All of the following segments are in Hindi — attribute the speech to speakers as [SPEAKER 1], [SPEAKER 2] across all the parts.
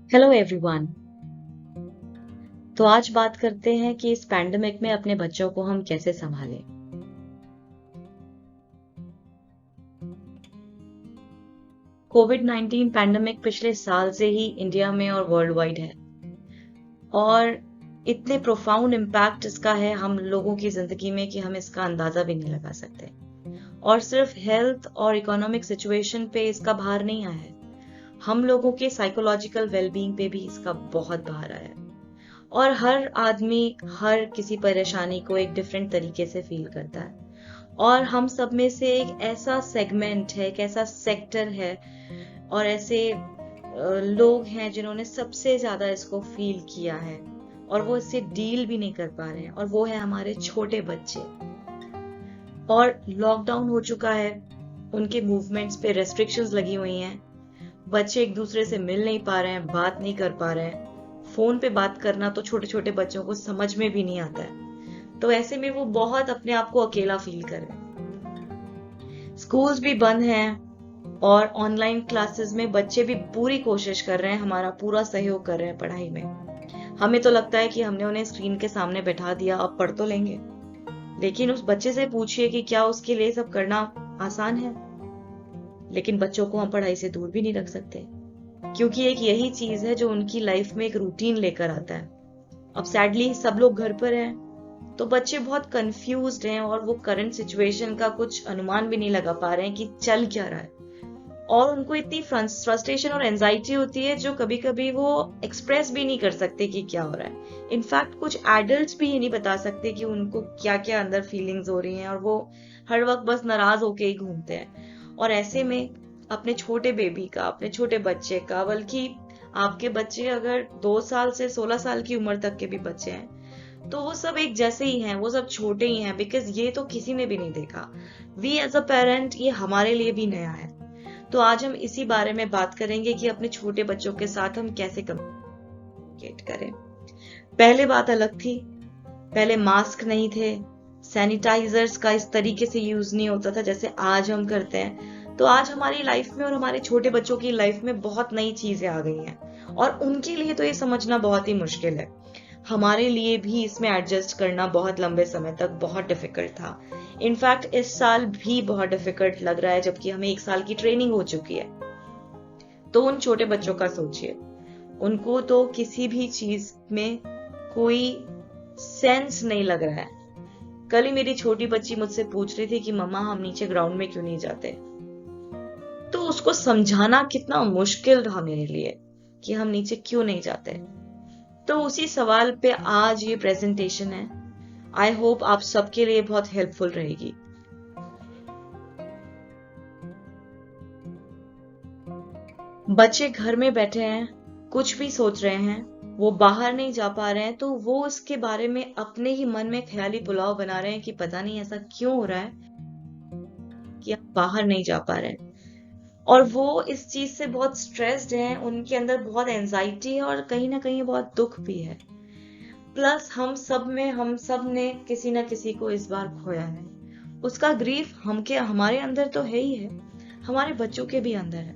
[SPEAKER 1] Hello everyone. तो आज बात करते हैं कि इस पैंडेमिक में अपने बच्चों को हम कैसे संभालें। कोविड-19 पैंडेमिक पिछले साल से ही इंडिया में और वर्ल्ड वाइड है और इतने प्रोफाउंड इम्पैक्ट इसका है हम लोगों की जिंदगी में कि हम इसका अंदाजा भी नहीं लगा सकते। और सिर्फ हेल्थ और इकोनॉमिक सिचुएशन पे इसका भार नहीं आया है, हम लोगों के साइकोलॉजिकल वेलबींग पे भी इसका बहुत भार आया है। और हर आदमी हर किसी परेशानी को एक डिफरेंट तरीके से फील करता है और हम सब में से एक ऐसा सेगमेंट है, एक ऐसा सेक्टर है और ऐसे लोग हैं जिन्होंने सबसे ज्यादा इसको फील किया है और वो इससे डील भी नहीं कर पा रहे हैं, और वो है हमारे छोटे बच्चे। और लॉकडाउन हो चुका है, उनके मूवमेंट्स पे रेस्ट्रिक्शंस लगी हुई हैं, बच्चे एक दूसरे से मिल नहीं पा रहे हैं, बात नहीं कर पा रहे हैं। फोन पे बात करना तो छोटे छोटे बच्चों को समझ में भी नहीं आता है, तो ऐसे में वो बहुत अपने आप को अकेला फील कर रहे हैं। स्कूल्स भी बंद हैं और ऑनलाइन क्लासेस में बच्चे भी पूरी कोशिश कर रहे हैं, हमारा पूरा सहयोग कर रहे हैं पढ़ाई में। हमें तो लगता है कि हमने उन्हें स्क्रीन के सामने बैठा दिया, अब पढ़ तो लेंगे, लेकिन उस बच्चे से पूछिए कि क्या उसके लिए सब करना आसान है। लेकिन बच्चों को हम पढ़ाई से दूर भी नहीं रख सकते, क्योंकि एक यही चीज है जो उनकी लाइफ में एक रूटीन लेकर आता है। अब सैडली सब लोग घर पर हैं, तो बच्चे बहुत कंफ्यूज्ड हैं और वो करंट सिचुएशन का कुछ अनुमान भी नहीं लगा पा रहे हैं कि चल क्या रहा है। और उनको इतनी फ्रस्ट्रेशन और एंजाइटी होती है जो कभी कभी वो एक्सप्रेस भी नहीं कर सकते कि क्या हो रहा है। इनफैक्ट कुछ एडल्ट्स भी ये नहीं बता सकते कि उनको क्या क्या अंदर फीलिंग्स हो रही हैं, और वो हर वक्त बस नाराज होके ही घूमते हैं। और ऐसे में अपने छोटे बेबी का, अपने छोटे बच्चे का, बल्कि आपके बच्चे अगर 2 साल से 16 साल की उम्र तक के भी बच्चे हैं, तो वो सब एक जैसे ही हैं, वो सब छोटे ही हैं, बिकॉज ये तो किसी ने भी नहीं देखा। वी एज अ पेरेंट, ये हमारे लिए भी नया है। तो आज हम इसी बारे में बात करेंगे कि अपने छोटे बच्चों के साथ हम कैसे कम्युनिकेट करें। पहले बात अलग थी, पहले मास्क नहीं थे, सैनिटाइजर्स का इस तरीके से यूज नहीं होता था जैसे आज हम करते हैं। तो आज हमारी लाइफ में और हमारे छोटे बच्चों की लाइफ में बहुत नई चीजें आ गई हैं और उनके लिए तो ये समझना बहुत ही मुश्किल है। हमारे लिए भी इसमें एडजस्ट करना बहुत लंबे समय तक बहुत डिफिकल्ट था। इनफैक्ट इस साल भी बहुत डिफिकल्ट लग रहा है, जबकि हमें 1 साल की ट्रेनिंग हो चुकी है। तो उन छोटे बच्चों का सोचिए, उनको तो किसी भी चीज में कोई सेंस नहीं लग रहा है। कल ही मेरी छोटी बच्ची मुझसे पूछ रही थी कि मम्मा हम नीचे ग्राउंड में क्यों नहीं जाते। तो उसको समझाना कितना मुश्किल रहा मेरे लिए कि हम नीचे क्यों नहीं जाते। तो उसी सवाल पे आज ये प्रेजेंटेशन है। आई होप आप सबके लिए बहुत हेल्पफुल रहेगी। बच्चे घर में बैठे हैं, कुछ भी सोच रहे हैं, वो बाहर नहीं जा पा रहे हैं, तो वो इसके बारे में अपने ही मन में ख्याली पुलाव बना रहे हैं कि पता नहीं ऐसा क्यों हो रहा है कि हम बाहर नहीं जा पा रहे हैं। और वो इस चीज से बहुत स्ट्रेस्ड हैं, उनके अंदर बहुत एंजाइटी है और कहीं ना कहीं बहुत दुख भी है। प्लस हम सब ने किसी ना किसी को इस बार खोया है। उसका ग्रीफ हमारे अंदर तो है ही है, हमारे बच्चों के भी अंदर है।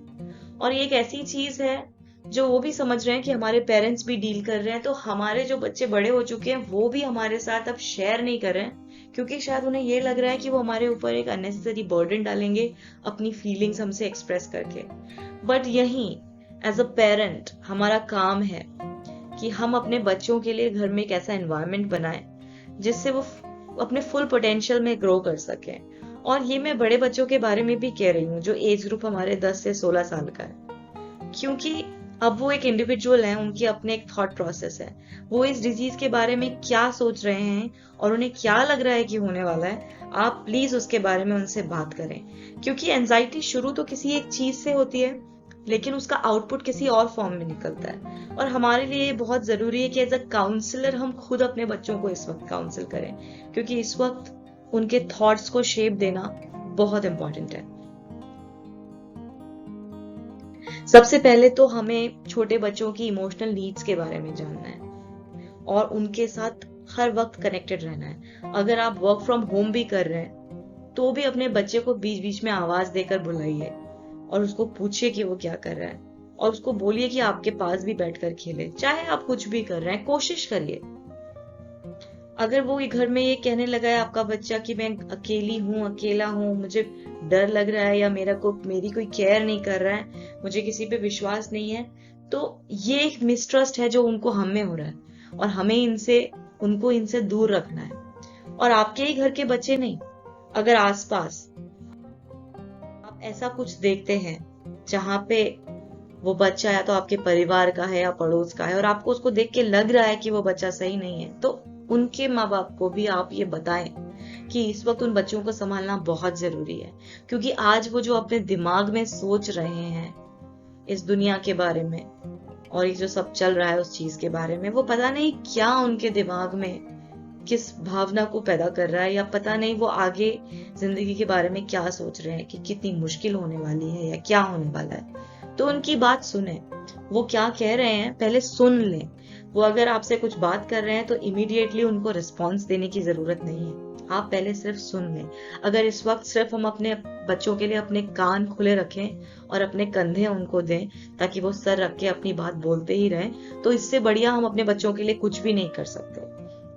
[SPEAKER 1] और ये एक ऐसी चीज है जो वो भी समझ रहे हैं कि हमारे पेरेंट्स भी डील कर रहे हैं, तो हमारे जो बच्चे बड़े हो चुके हैं वो भी हमारे साथ अब शेयर नहीं कर रहे हैं, क्योंकि शायद उन्हें ये लग रहा है कि वो हमारे ऊपर एक अननेसेसरी बर्डन डालेंगे अपनी फीलिंग्स हमसे एक्सप्रेस करके। बट यही एज अ पेरेंट हमारा काम है कि हम अपने बच्चों के लिए घर में एक ऐसा एनवायरनमेंट बनाएं जिससे वो अपने फुल पोटेंशियल में ग्रो कर सकें। और ये मैं बड़े बच्चों के बारे में भी कह रही हूँ, जो एज ग्रुप हमारे 10 से 16 साल का है, क्योंकि अब वो एक इंडिविजुअल है, उनकी अपने एक थॉट प्रोसेस है। वो इस डिजीज के बारे में क्या सोच रहे हैं और उन्हें क्या लग रहा है कि होने वाला है, आप प्लीज उसके बारे में उनसे बात करें। क्योंकि एंजाइटी शुरू तो किसी एक चीज से होती है, लेकिन उसका आउटपुट किसी और फॉर्म में निकलता है। और हमारे लिए बहुत जरूरी है कि एज अ काउंसलर हम खुद अपने बच्चों को इस वक्त काउंसिल करें, क्योंकि इस वक्त उनके थॉट्स को शेप देना बहुत इंपॉर्टेंट है। सबसे पहले तो हमें छोटे बच्चों की इमोशनल नीड्स के बारे में जानना है और उनके साथ हर वक्त कनेक्टेड रहना है। अगर आप वर्क फ्रॉम होम भी कर रहे हैं तो भी अपने बच्चे को बीच बीच में आवाज देकर बुलाइए और उसको पूछिए कि वो क्या कर रहा है, और उसको बोलिए कि आपके पास भी बैठकर खेले, चाहे आप कुछ भी कर रहे हैं, कोशिश करिए। अगर वो घर में ये कहने लगा है आपका बच्चा कि मैं अकेली हूँ, अकेला हूँ, मुझे डर लग रहा है, या मेरी कोई केयर नहीं कर रहा है, मुझे किसी पे विश्वास नहीं है, तो ये एक मिसट्रस्ट है जो उनको हम में हो रहा है, और हमें उनको इनसे दूर रखना है। और आपके ही घर के बच्चे नहीं, अगर आसपास आप ऐसा कुछ देखते हैं जहां पे वो बच्चा या तो आपके परिवार का है या पड़ोस का है, और आपको उसको देख के लग रहा है कि वो बच्चा सही नहीं है, तो उनके माँ बाप को भी आप ये बताएं कि इस वक्त उन बच्चों को संभालना बहुत जरूरी है। क्योंकि आज वो जो अपने दिमाग में सोच रहे हैं इस दुनिया के बारे में, और ये जो सब चल रहा है उस चीज के बारे में, वो पता नहीं क्या उनके दिमाग में किस भावना को पैदा कर रहा है, या पता नहीं वो आगे जिंदगी के बारे में क्या सोच रहे हैं कि कितनी मुश्किल होने वाली है या क्या होने वाला है। तो उनकी बात सुने, वो क्या कह रहे हैं पहले सुन लें। वो अगर आपसे कुछ बात कर रहे हैं तो इमीडिएटली उनको रिस्पॉन्स देने की जरूरत नहीं है, आप पहले सिर्फ सुन लें। अगर इस वक्त सिर्फ हम अपने बच्चों के लिए अपने कान खुले रखें और अपने कंधे उनको दें ताकि वो सर रख के अपनी बात बोलते ही रहें, तो इससे बढ़िया हम अपने बच्चों के लिए कुछ भी नहीं कर सकते।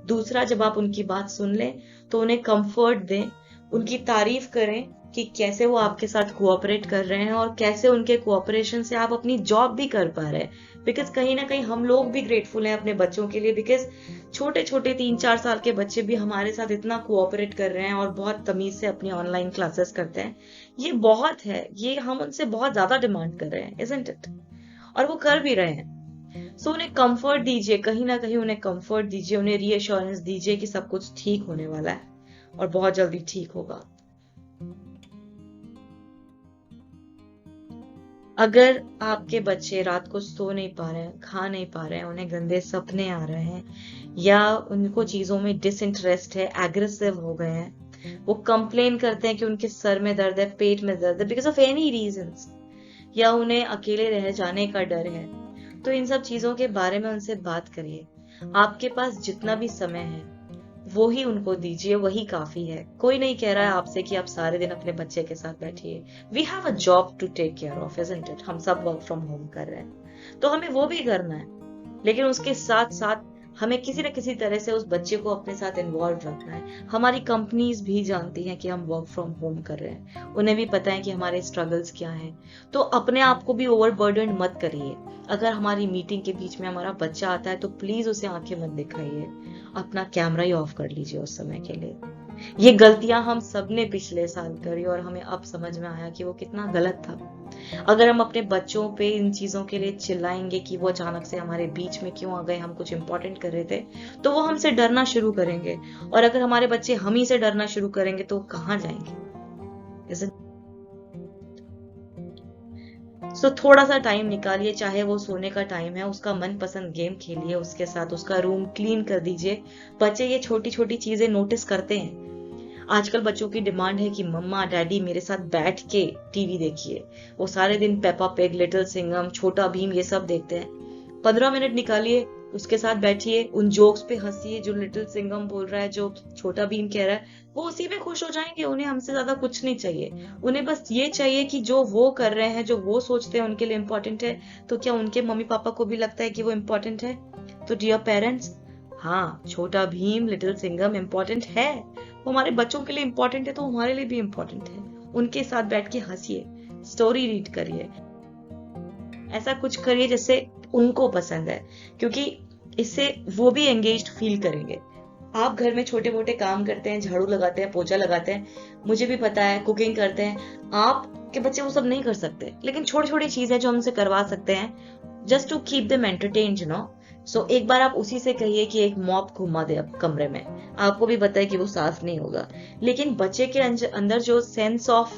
[SPEAKER 1] दूसरा, जब आप उनकी बात सुन लें तो उन्हें कंफर्ट दें, उनकी तारीफ करें कि कैसे वो आपके साथ कोऑपरेट कर रहे हैं और कैसे उनके कोऑपरेशन से आप अपनी जॉब भी कर पा रहे हैं। बिकॉज कहीं ना कहीं हम लोग भी ग्रेटफुल हैं अपने बच्चों के लिए, बिकॉज छोटे छोटे 3-4 साल के बच्चे भी हमारे साथ इतना कोऑपरेट कर रहे हैं और बहुत तमीज से अपनी ऑनलाइन क्लासेस करते हैं। ये बहुत है, ये हम उनसे बहुत ज्यादा डिमांड कर रहे हैं, इजंट इट? और वो कर भी रहे हैं। सो उन्हें कंफर्ट दीजिए, कहीं ना कहीं उन्हें कंफर्ट दीजिए, उन्हें रीअश्योरेंस दीजिए कि सब कुछ ठीक होने वाला है और बहुत जल्दी ठीक होगा। अगर आपके बच्चे रात को सो नहीं पा रहे हैं, खा नहीं पा रहे हैं, उन्हें गंदे सपने आ रहे हैं, या उनको चीजों में डिसइंटरेस्ट है, एग्रेसिव हो गए हैं, वो कंप्लेन करते हैं कि उनके सर में दर्द है, पेट में दर्द है, बिकॉज ऑफ एनी रीजंस, या उन्हें अकेले रह जाने का डर है, तो इन सब चीजों के बारे में उनसे बात करिए। आपके पास जितना भी समय है वो ही उनको दीजिए, वही काफी है। कोई नहीं कह रहा है आपसे कि आप सारे दिन अपने बच्चे के साथ बैठिए। We have a job to take care of, isn't it? हम सब वर्क फ्रॉम होम कर रहे हैं तो हमें वो भी करना है, लेकिन उसके साथ साथ हमें किसी न किसी तरह से उस बच्चे को अपने साथ इन्वॉल्व रखना है। हमारी कंपनीज भी जानती हैं कि हम वर्क फ्रॉम होम कर रहे हैं, उन्हें भी पता है कि हमारे स्ट्रगल्स क्या हैं। तो अपने आप को भी ओवरबर्डन मत करिए। अगर हमारी मीटिंग के बीच में हमारा बच्चा आता है तो प्लीज उसे आंखें मत दिखाइए, अपना कैमरा ही ऑफ कर लीजिए उस समय के लिए। ये गलतियां हम सबने पिछले साल करी और हमें अब समझ में आया कि वो कितना गलत था। अगर हम अपने बच्चों पे इन चीजों के लिए चिल्लाएंगे कि वो अचानक से हमारे बीच में क्यों आ गए, हम कुछ इंपॉर्टेंट कर रहे थे, तो वो हमसे डरना शुरू करेंगे। और अगर हमारे बच्चे हम ही से डरना शुरू करेंगे तो कहाँ जाएंगे? सो थोड़ा सा टाइम निकालिए, चाहे वो सोने का टाइम है, उसका मनपसंद गेम खेलिए उसके साथ, उसका रूम क्लीन कर दीजिए। बच्चे ये छोटी छोटी चीजें नोटिस करते हैं। आजकल बच्चों की डिमांड है कि मम्मा डैडी मेरे साथ बैठ के टीवी देखिए। वो सारे दिन पेपा पिग, लिटिल सिंघम, छोटा भीम ये सब देखते हैं। 15 मिनट निकालिए, उसके साथ बैठिए, उन जोक्स पे हंसिए जो लिटिल सिंघम बोल रहा है, जो छोटा भीम कह रहा है, वो उसी में खुश हो जाएंगे। उन्हें हमसे ज्यादा कुछ नहीं चाहिए। उन्हें बस ये चाहिए कि जो वो कर रहे हैं, जो वो सोचते हैं उनके लिए इम्पोर्टेंट है, तो क्या उनके मम्मी पापा को भी लगता है कि वो इम्पोर्टेंट है? तो डियर पेरेंट्स, हाँ, छोटा भीम, लिटिल सिंघम इम्पोर्टेंट है, वो हमारे बच्चों के लिए इम्पोर्टेंट है, तो हमारे लिए भी इम्पोर्टेंट है। उनके साथ बैठ के हंसिए, स्टोरी रीड करिए, ऐसा कुछ करिए जिससे उनको पसंद है, क्योंकि इससे वो भी एंगेज्ड फील करेंगे। आप घर में छोटे मोटे काम करते हैं, झाड़ू लगाते हैं, पोछा लगाते हैं, मुझे भी पता है, कुकिंग करते हैं, आपके बच्चे वो सब नहीं कर सकते, लेकिन छोटी छोटी चीजें जो हमसे करवा सकते हैं, just to keep them entertained, you know. So एक बार आप उसी से कहिए कि एक मॉप घुमा दे अब कमरे में, आपको भी पता है कि वो साफ नहीं होगा, लेकिन बच्चे के अंदर जो सेंस ऑफ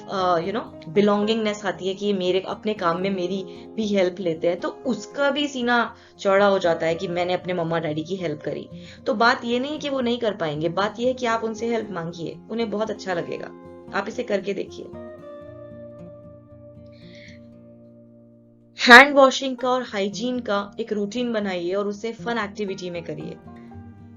[SPEAKER 1] बिलोंगिंगनेस आती है कि मेरे अपने काम में मेरी भी हेल्प लेते हैं, तो उसका भी सीना चौड़ा हो जाता है कि मैंने अपने मम्मा डैडी की हेल्प करी। तो बात ये नहीं कि वो नहीं कर पाएंगे, बात ये है कि आप उनसे हेल्प मांगिए, उन्हें बहुत अच्छा लगेगा। आप इसे करके देखिए। हैंड वॉशिंग का और हाइजीन का एक रूटीन बनाइए और उसे फन एक्टिविटी में करिए।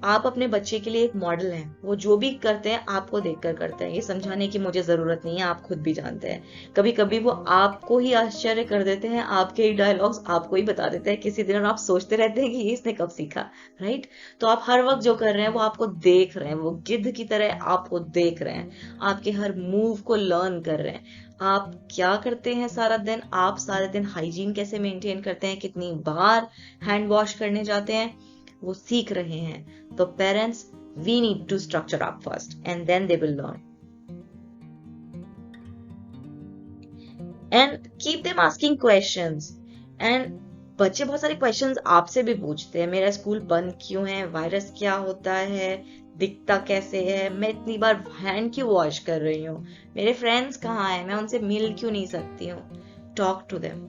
[SPEAKER 1] आप अपने बच्चे के लिए एक मॉडल हैं। वो जो भी करते हैं आपको देखकर करते हैं। ये समझाने की मुझे जरूरत नहीं है, आप खुद भी जानते हैं। कभी कभी वो आपको ही आश्चर्य कर देते हैं, आपके ही डायलॉग्स आपको ही बता देते हैं किसी दिन, और आप सोचते रहते हैं कि ये इसने कब सीखा, राइट। तो आप हर वक्त जो कर रहे हैं वो आपको देख रहे हैं, वो गिद्ध की तरह आपको देख रहे हैं, आपके हर मूव को लर्न कर रहे हैं। आप क्या करते हैं सारा दिन, आप सारे दिन हाइजीन कैसे मेंटेन करते हैं, कितनी बार हैंड वॉश करने जाते हैं, वो सीख रहे हैं। तो parents, we need to structure up first and then they will learn, and keep them asking questions. And बच्चे बहुत सारे क्वेश्चंस आपसे भी पूछते हैं, मेरा स्कूल बंद क्यों है, वायरस क्या होता है, दिखता कैसे है, मैं इतनी बार हैंड क्यों वॉश कर रही हूँ, मेरे फ्रेंड्स कहाँ हैं, मैं उनसे मिल क्यों नहीं सकती हूँ। Talk to them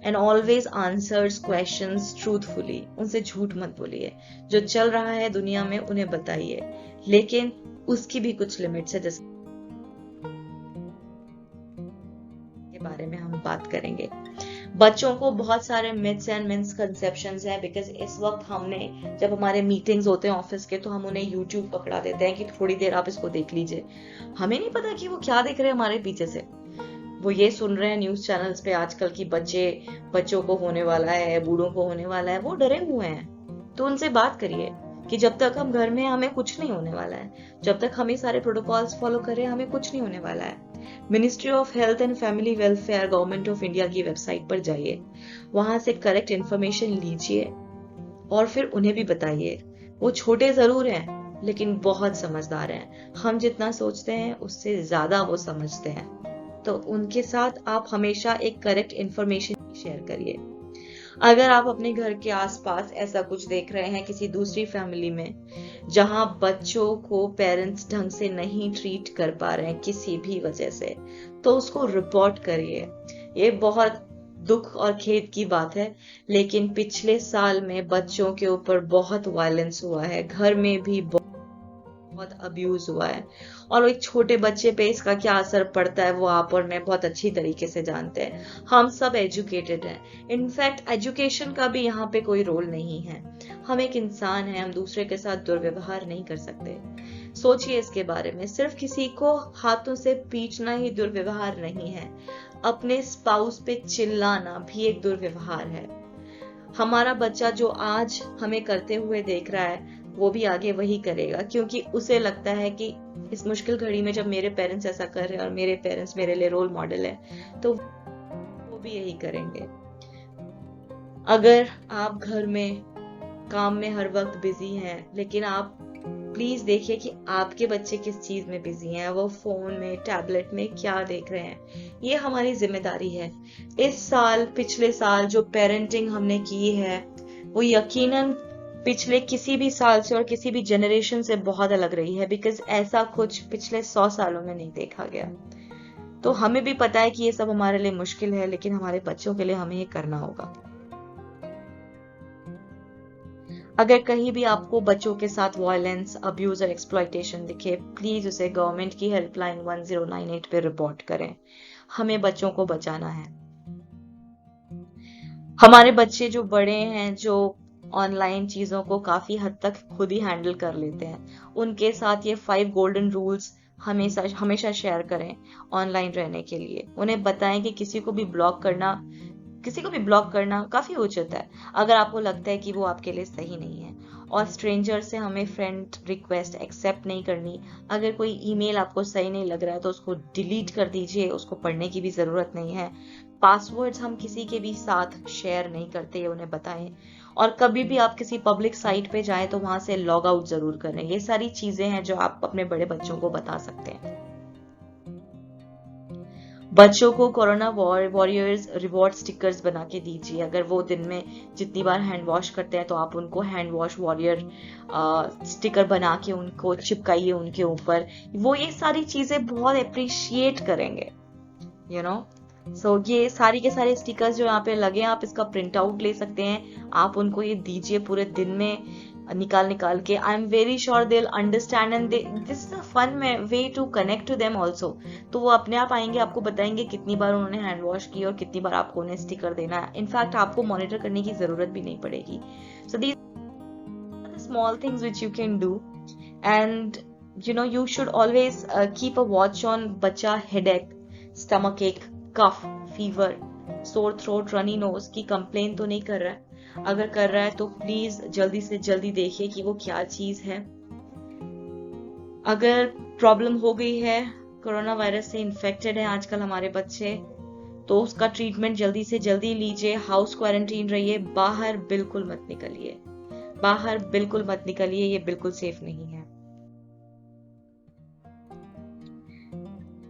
[SPEAKER 1] and always answers questions truthfully. उनसे झूठ मत बोलिए, जो चल रहा है दुनिया में उन्हें बताइए, लेकिन उसकी भी कुछ लिमिट्स है, जिसके बारे में हम बात करेंगे। बच्चों को बहुत सारे मिथ्स एंड मिसकंसेप्शंस है, बिकॉज इस वक्त हमने, जब हमारे मीटिंग्स होते हैं ऑफिस के, तो हम उन्हें यूट्यूब पकड़ा देते हैं कि थोड़ी देर आप इसको देख लीजिए। हमें नहीं पता कि वो क्या देख रहे हैं हमारे पीछे से। वो ये सुन रहे हैं न्यूज चैनल्स पे आजकल की बच्चों को होने वाला है, बूढ़ों को होने वाला है, वो डरे हुए हैं। तो उनसे बात करिए कि जब तक हम घर में, हमें कुछ नहीं होने वाला है, जब तक हम ये सारे प्रोटोकॉल्स फॉलो करें, हमें कुछ नहीं होने वाला है। Ministry of health and family welfare, government of India की वेबसाइट पर जाइए, वहां से करेक्ट इन्फॉर्मेशन लीजिए और फिर उन्हें भी बताइए। वो छोटे जरूर हैं लेकिन बहुत समझदार हैं, हम जितना सोचते हैं उससे ज्यादा वो समझते हैं। तो उनके साथ आप हमेशा एक करेक्ट इन्फॉर्मेशन शेयर करिए। अगर आप अपने घर के आसपास ऐसा कुछ देख रहे हैं किसी दूसरी फैमिली में, जहां बच्चों को पेरेंट्स ढंग से नहीं ट्रीट कर पा रहे हैं किसी भी वजह से, तो उसको रिपोर्ट करिए। ये बहुत दुख और खेद की बात है, लेकिन पिछले साल में बच्चों के ऊपर बहुत वायलेंस हुआ है, घर में भी बहुत अब्यूज हुआ है, और एक छोटे बच्चे पे इसका क्या असर पड़ता है वो आप और मैं बहुत अच्छी तरीके से जानते हैं। हम सब एजुकेटेड हैं, इनफैक्ट एजुकेशन का भी यहाँ पे कोई रोल नहीं है। हम एक इंसान हैं, हम दूसरे के साथ दुर्व्यवहार नहीं कर सकते। सोचिए इसके बारे में, सिर्फ किसी को हाथों से पीटना ही दुर्व्यवहार नहीं है, अपने स्पाउस पे चिल्लाना भी एक दुर्व्यवहार है। हमारा बच्चा जो आज हमें करते हुए देख रहा है, वो भी आगे वही करेगा, क्योंकि उसे लगता है कि इस मुश्किल घड़ी में जब मेरे पेरेंट्स ऐसा कर रहे हैं और मेरे पेरेंट्स मेरे लिए रोल मॉडल है, तो वो भी यही करेंगे। अगर आप घर में काम में हर वक्त बिजी हैं, लेकिन आप प्लीज देखिए कि आपके बच्चे किस चीज में बिजी हैं, वो फोन में, टैबलेट में क्या देख रहे हैं। ये हमारी जिम्मेदारी है। इस साल, पिछले साल जो पेरेंटिंग हमने की है, वो यकीनन पिछले किसी भी साल से और किसी भी जनरेशन से बहुत अलग रही है, बिकॉज ऐसा कुछ पिछले 100 सालों में नहीं देखा गया। तो हमें भी पता है कि ये सब हमारे लिए मुश्किल है, लेकिन हमारे बच्चों के लिए हमें ये करना होगा। अगर कहीं भी आपको बच्चों के साथ वायलेंस, अब्यूज और एक्सप्लॉयटेशन दिखे, प्लीज उसे गवर्नमेंट की हेल्पलाइन 1098 पे रिपोर्ट करें। हमें बच्चों को बचाना है। हमारे बच्चे जो बड़े हैं, जो ऑनलाइन चीजों को काफी हद तक खुद ही हैंडल कर लेते हैं, उनके साथ ये 5 गोल्डन रूल्स हमेशा हमेशा शेयर करें ऑनलाइन रहने के लिए। उन्हें बताएं कि किसी को भी ब्लॉक करना काफी उचित है, अगर आपको लगता है कि वो आपके लिए सही नहीं है। और स्ट्रेंजर से हमें फ्रेंड रिक्वेस्ट एक्सेप्ट नहीं करनी। अगर कोई ईमेल आपको सही नहीं लग रहा है तो उसको डिलीट कर दीजिए, उसको पढ़ने की भी जरूरत नहीं है। पासवर्ड्स हम किसी के भी साथ शेयर नहीं करते, ये उन्हें बताएं। और कभी भी आप किसी पब्लिक साइट पे जाएं तो वहां से लॉग आउट जरूर करें। ये सारी चीजें हैं जो आप अपने बड़े बच्चों को बता सकते हैं। बच्चों को कोरोना वॉरियर्स रिवॉर्ड स्टिकर्स बना के दीजिए। अगर वो दिन में जितनी बार हैंड वॉश करते हैं तो आप उनको हैंड वॉश वॉरियर स्टिकर बना के उनको चिपकाइए उनके ऊपर। वो ये सारी चीजें बहुत अप्रिशिएट करेंगे, यू नो। सो ये सारी के सारे स्टिकर्स जो यहाँ पे लगे हैं, आप इसका प्रिंट आउट ले सकते हैं, आप उनको ये दीजिए पूरे दिन में निकाल के। I am very sure they will understand and this is a fun way to connect to them also. तो वो अपने आप आएंगे, आपको बताएंगे कितनी बार उन्होंने हैंड वॉश की और कितनी बार आपको उन्हें स्टिकर देना है। इनफैक्ट आपको मॉनिटर करने की जरूरत भी नहीं पड़ेगी। So these small things which you can do. And you should always keep a watch on बच्चा headache, stomach ache, cough, fever, sore throat, runny nose की कंप्लेन तो नहीं कर रहा है. अगर कर रहा है तो प्लीज जल्दी से जल्दी देखिए कि वो क्या चीज है. अगर प्रॉब्लम हो गई है, कोरोना वायरस से इन्फेक्टेड है आजकल हमारे बच्चे, तो उसका ट्रीटमेंट जल्दी से जल्दी लीजिए. हाउस क्वारंटीन रहिए. बाहर बिल्कुल मत निकलिए. बाहर बिल्कुल मत निकलिए. ये बिल्कुल सेफ नहीं है.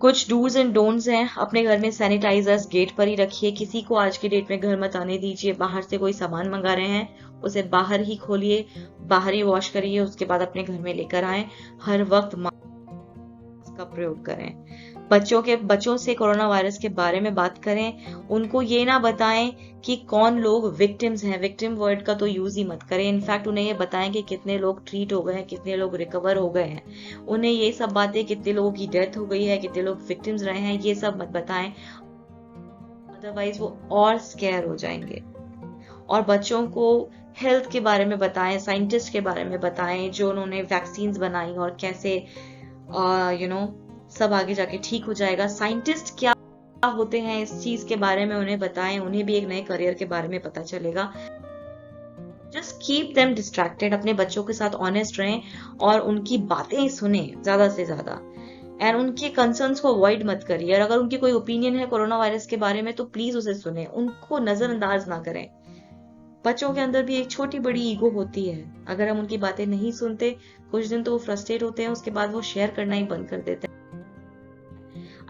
[SPEAKER 1] कुछ डूज एंड डोंट्स हैं. अपने घर में सैनिटाइजर्स गेट पर ही रखिए. किसी को आज की डेट में घर मत आने दीजिए. बाहर से कोई सामान मंगा रहे हैं, उसे बाहर ही खोलिए, बाहर ही वॉश करिए, उसके बाद अपने घर में लेकर आए. हर वक्त मास्क का प्रयोग करें. बच्चों से कोरोना वायरस के बारे में बात करें. उनको ये ना बताएं कि कौन लोग विक्टिम्स हैं. विक्टिम वर्ड का तो यूज ही मत करें. इनफैक्ट उन्हें ये बताएं कि कितने लोग ट्रीट हो गए हैं, कितने लोग रिकवर हो गए हैं. उन्हें ये सब बातें, कितने लोगों की डेथ हो गई है, कितने लोग विक्टिम्स रहे हैं, ये सब मत बताएं. अदरवाइज वो और स्केयर हो जाएंगे. और बच्चों को हेल्थ के बारे में बताएं, साइंटिस्ट के बारे में बताएं जो उन्होंने वैक्सीन बनाई और कैसे सब आगे जाके ठीक हो जाएगा. साइंटिस्ट क्या होते हैं इस चीज के बारे में उन्हें बताएं. उन्हें भी एक नए करियर के बारे में पता चलेगा. Just keep them distracted. अपने बच्चों के साथ ऑनेस्ट रहें और उनकी बातें सुने ज्यादा से ज्यादा. एंड उनके कंसर्न्स को अवॉइड मत करिए. और अगर उनकी कोई ओपिनियन है कोरोना वायरस के बारे में तो प्लीज उसे सुने. उनको नजरअंदाज ना करें. बच्चों के अंदर भी एक छोटी बड़ी ईगो होती है. अगर हम उनकी बातें नहीं सुनते, कुछ दिन तो वो फ्रस्ट्रेट होते हैं, उसके बाद वो शेयर करना ही बंद कर देते हैं.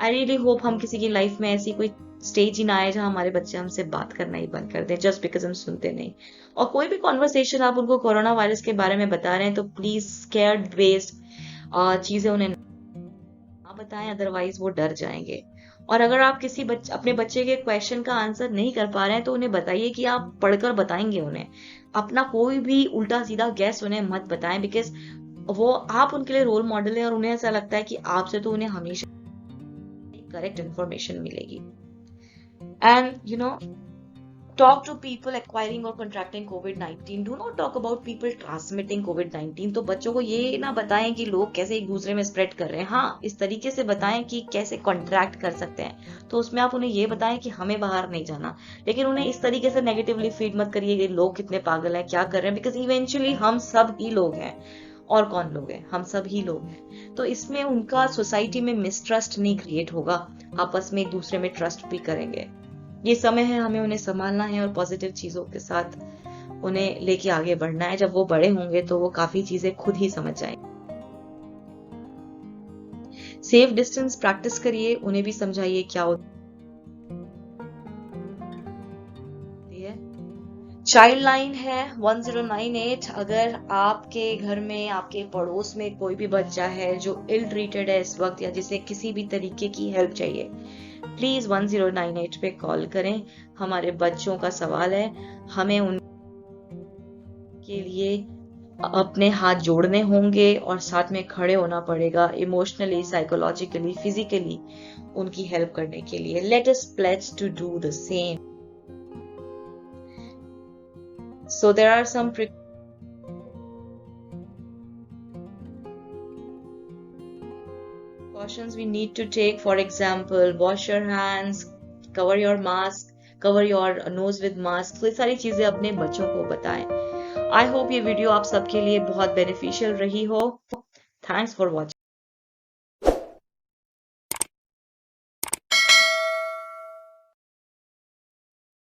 [SPEAKER 1] आई रियली होप हम किसी की लाइफ में ऐसी कोई स्टेज ही ना आए जहां हमारे बच्चे हमसे बात करना ही बंद कर दें जस्ट बिकॉज हम सुनते नहीं. और कोई भी कॉन्वर्सेशन आप उनको कोरोना वायरस के बारे में बता रहे हैं तो प्लीज स्केयर्ड बेस्ड चीजें उन्हें ना बताएं. अदरवाइज वो डर जाएंगे. और अगर आप अपने बच्चे के क्वेश्चन का आंसर नहीं कर पा रहे हैं तो उन्हें बताइए कि आप पढ़कर बताएंगे उन्हें. अपना कोई भी उल्टा सीधा गैस उन्हें मत बताएं. बिकॉज वो आप उनके लिए रोल मॉडल है और उन्हें ऐसा लगता है कि आपसे तो उन्हें हमेशा करेक्ट इंफॉर्मेशन मिलेगी. And talk to people acquiring or contracting COVID-19. Do not talk about people transmitting COVID-19. तो बच्चों को ये ना बताएं कि लोग कैसे एक दूसरे में स्प्रेड कर रहे हैं. हाँ, इस तरीके से बताएं कि कैसे कॉन्ट्रैक्ट कर सकते हैं. तो उसमें आप उन्हें ये बताएं कि हमें बाहर नहीं जाना. लेकिन उन्हें इस तरीके से नेगेटिवली फीड मत करिए कि लोग कितने पागल हैं, क्या कर रहे हैं. बिकॉज इवेंचुअली हम सब ही लोग हैं. और कौन लोग हैं? हम सब ही लोग हैं. तो इसमें उनका सोसाइटी में मिसट्रस्ट नहीं क्रिएट होगा. आपस में एक दूसरे में ट्रस्ट भी करेंगे. ये समय है, हमें उन्हें संभालना है और पॉजिटिव चीजों के साथ उन्हें लेके आगे बढ़ना है. जब वो बड़े होंगे तो वो काफी चीजें खुद ही समझ जाएंगे. सेफ डिस्टेंस प्रैक्टिस करिए. उन्हें भी समझाइए क्या होती है. चाइल्ड लाइन है 1098. अगर आपके घर में, आपके पड़ोस में कोई भी बच्चा है जो इल ट्रीटेड है इस वक्त या जिसे किसी भी तरीके की हेल्प चाहिए, प्लीज 1098 पे कॉल करें. हमारे बच्चों का सवाल है. हमें उनके लिए अपने हाथ जोड़ने होंगे और साथ में खड़े होना पड़ेगा. इमोशनली, साइकोलॉजिकली, फिजिकली उनकी हेल्प करने के लिए. Let us pledge to do the same. So there are some precautions we need to take. For example, wash your hands, cover your mask, cover your nose with mask. तो ये सारी चीजें अपने बच्चों को बताएं. आई होप ये वीडियो आप सबके लिए बहुत बेनिफिशियल रही हो. Thanks for watching.